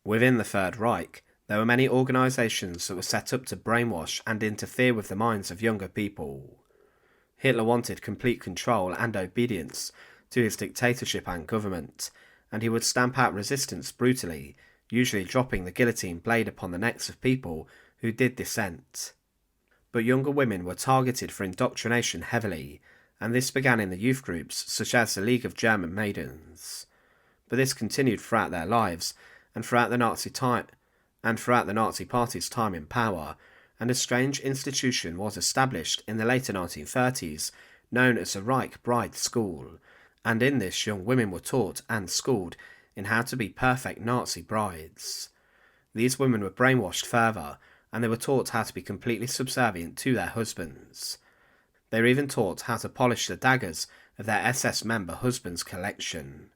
Within the Third Reich, there were many organisations that were set up to brainwash and interfere with the minds of younger people. Hitler wanted complete control and obedience to his dictatorship and government, and he would stamp out resistance brutally, usually dropping the guillotine blade upon the necks of people who did dissent. But younger women were targeted for indoctrination heavily, and this began in the youth groups such as the League of German Maidens. But this continued throughout their lives, and throughout the Nazi Party's time in power, and a strange institution was established in the later 1930s known as the Reich Bride School, and in this young women were taught and schooled in how to be perfect Nazi brides. These women were brainwashed further, and they were taught how to be completely subservient to their husbands. They were even taught how to polish the daggers of their SS member husbands' collection.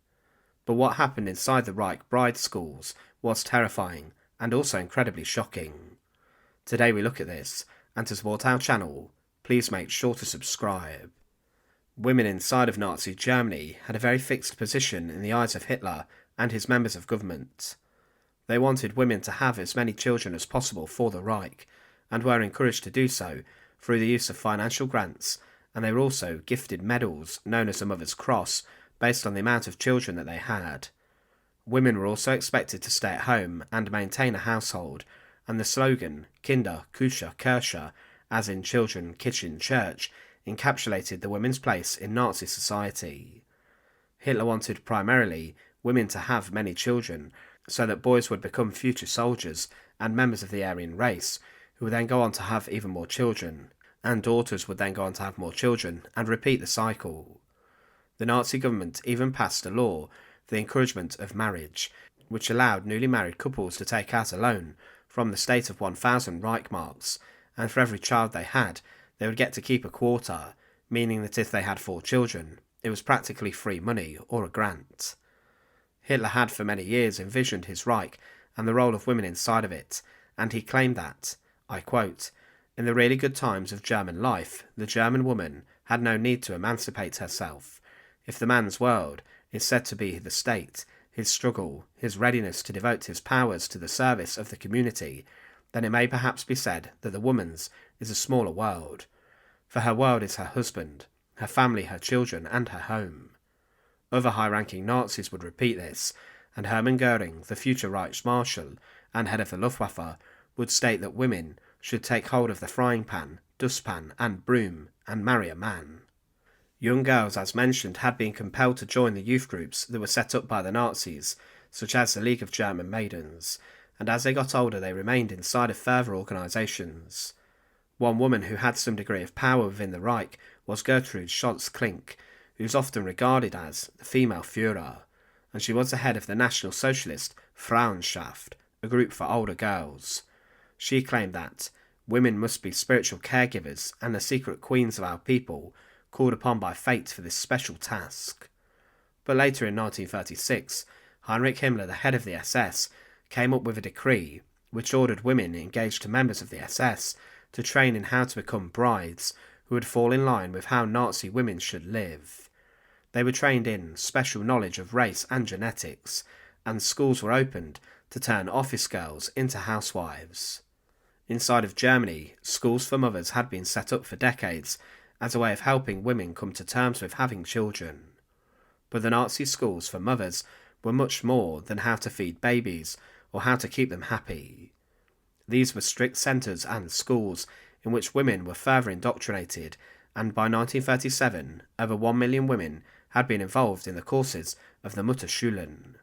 But what happened inside the Reich Bride schools was terrifying and also incredibly shocking. Today we look at this, and to support our channel, please make sure to subscribe. Women inside of Nazi Germany had a very fixed position in the eyes of Hitler and his members of government. They wanted women to have as many children as possible for the Reich, and were encouraged to do so through the use of financial grants, and they were also gifted medals known as the Mother's Cross based on the amount of children that they had. Women were also expected to stay at home and maintain a household, and the slogan Kinder, Küche, Kirche, as in children, kitchen, church, encapsulated the women's place in Nazi society. Hitler wanted primarily women to have many children, so that boys would become future soldiers and members of the Aryan race, who would then go on to have even more children, and daughters would then go on to have more children, and repeat the cycle. The Nazi government even passed a law for the encouragement of marriage, which allowed newly married couples to take out a loan from the state of 1,000 Reichmarks, and for every child they had, they would get to keep a quarter, meaning that if they had 4 children, it was practically free money or a grant. Hitler had for many years envisioned his Reich and the role of women inside of it, and he claimed that, I quote, "In the really good times of German life, the German woman had no need to emancipate herself. If the man's world is said to be the state, his struggle, his readiness to devote his powers to the service of the community, then it may perhaps be said that the woman's is a smaller world. For her world is her husband, her family, her children, and her home." Other high-ranking Nazis would repeat this, and Hermann Goering, the future Reichsmarshal and head of the Luftwaffe, would state that women should take hold of the frying pan, dustpan, and broom, and marry a man. Young girls, as mentioned, had been compelled to join the youth groups that were set up by the Nazis, such as the League of German Maidens, and as they got older they remained inside of further organisations. One woman who had some degree of power within the Reich was Gertrude Scholz-Klink, who is often regarded as the female Führer, and she was the head of the National Socialist Frauenschaft, a group for older girls. She claimed that women must be spiritual caregivers and the secret queens of our people, called upon by fate for this special task. But later in 1936, Heinrich Himmler, the head of the SS, came up with a decree which ordered women engaged to members of the SS to train in how to become brides who would fall in line with how Nazi women should live. They were trained in special knowledge of race and genetics, and schools were opened to turn office girls into housewives. Inside of Germany, schools for mothers had been set up for decades as a way of helping women come to terms with having children. But the Nazi schools for mothers were much more than how to feed babies or how to keep them happy. These were strict centres and schools in which women were further indoctrinated, and by 1937 over 1 million women had been involved in the courses of the Mutterschulen.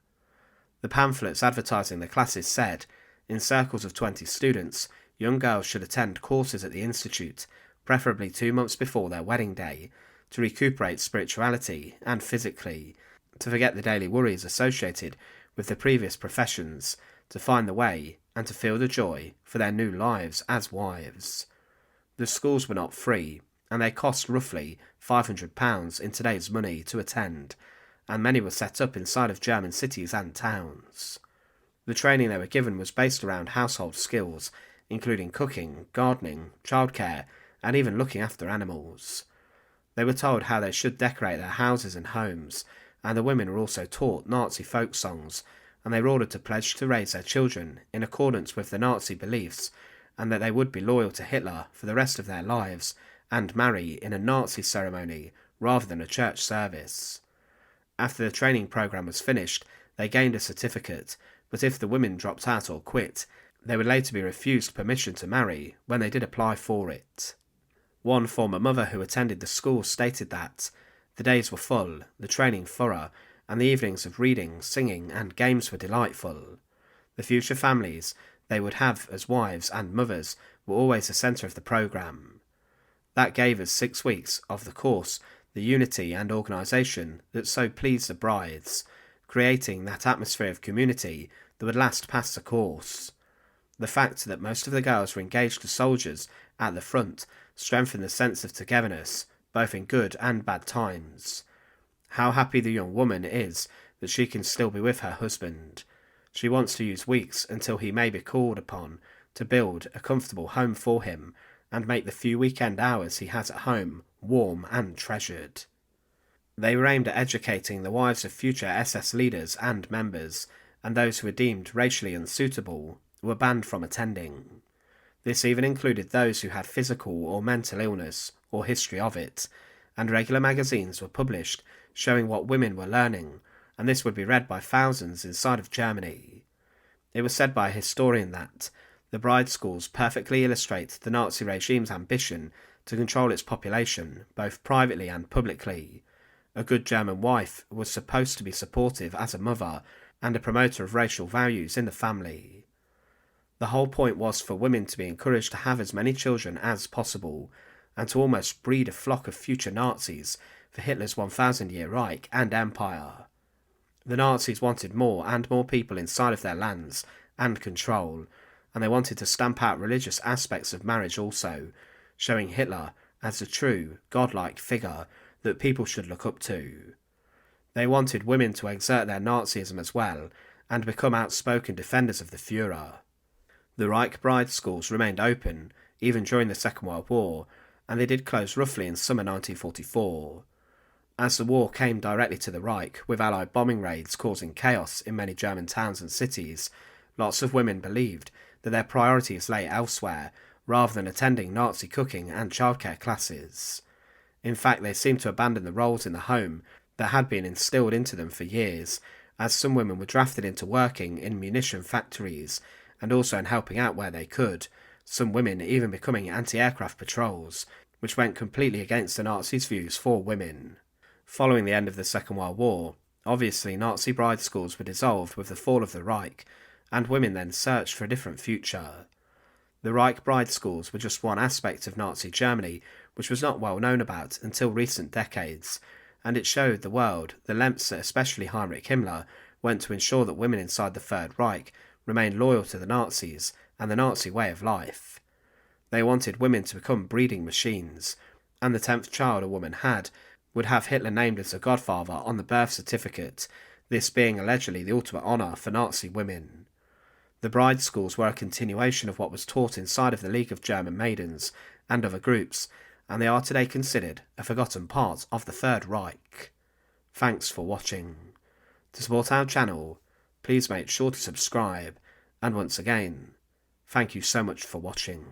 The pamphlets advertising the classes said, in circles of 20 students, young girls should attend courses at the institute, preferably 2 months before their wedding day, to recuperate spirituality and physically, to forget the daily worries associated with the previous professions, to find the way, and to feel the joy for their new lives as wives. The schools were not free, and they cost roughly £500 in today's money to attend, and many were set up inside of German cities and towns. The training they were given was based around household skills, including cooking, gardening, childcare, and even looking after animals. They were told how they should decorate their houses and homes, and the women were also taught Nazi folk songs, and they were ordered to pledge to raise their children in accordance with the Nazi beliefs, and that they would be loyal to Hitler for the rest of their lives, and marry in a Nazi ceremony rather than a church service. After the training program was finished, they gained a certificate, but if the women dropped out or quit, they would later be refused permission to marry when they did apply for it. One former mother who attended the school stated that the days were full, the training thorough, and the evenings of reading, singing, and games were delightful. The future families they would have as wives and mothers were always the centre of the programme. That gave us 6 weeks of the course, the unity and organisation that so pleased the brides, creating that atmosphere of community that would last past the course. The fact that most of the girls were engaged as soldiers at the front strengthened the sense of togetherness, both in good and bad times. How happy the young woman is that she can still be with her husband. She wants to use weeks until he may be called upon to build a comfortable home for him and make the few weekend hours he has at home warm and treasured. They were aimed at educating the wives of future SS leaders and members, and those who were deemed racially unsuitable were banned from attending. This even included those who had physical or mental illness or history of it, and regular magazines were published showing what women were learning, and this would be read by thousands inside of Germany. It was said by a historian that the bride schools perfectly illustrate the Nazi regime's ambition to control its population, both privately and publicly. A good German wife was supposed to be supportive as a mother and a promoter of racial values in the family. The whole point was for women to be encouraged to have as many children as possible, and to almost breed a flock of future Nazis for Hitler's 1,000-year Reich and Empire. The Nazis wanted more and more people inside of their lands and control, and they wanted to stamp out religious aspects of marriage also, showing Hitler as a true, godlike figure that people should look up to. They wanted women to exert their Nazism as well, and become outspoken defenders of the Führer. The Reich bride schools remained open, even during the Second World War, and they did close roughly in summer 1944. As the war came directly to the Reich, with Allied bombing raids causing chaos in many German towns and cities, lots of women believed that their priorities lay elsewhere, rather than attending Nazi cooking and childcare classes. In fact, they seemed to abandon the roles in the home that had been instilled into them for years, as some women were drafted into working in munition factories, and also in helping out where they could, some women even becoming anti-aircraft patrols, which went completely against the Nazis' views for women. Following the end of the Second World War, obviously Nazi bride schools were dissolved with the fall of the Reich, and women then searched for a different future. The Reich bride schools were just one aspect of Nazi Germany which was not well known about until recent decades, and it showed the world the lengths that especially Heinrich Himmler went to ensure that women inside the Third Reich remained loyal to the Nazis and the Nazi way of life. They wanted women to become breeding machines, and the 10th child a woman had would have Hitler named as a godfather on the birth certificate, this being allegedly the ultimate honour for Nazi women. The bride schools were a continuation of what was taught inside of the League of German Maidens and other groups, and they are today considered a forgotten part of the Third Reich. Thanks for watching. To support our channel, please make sure to subscribe, and once again, thank you so much for watching.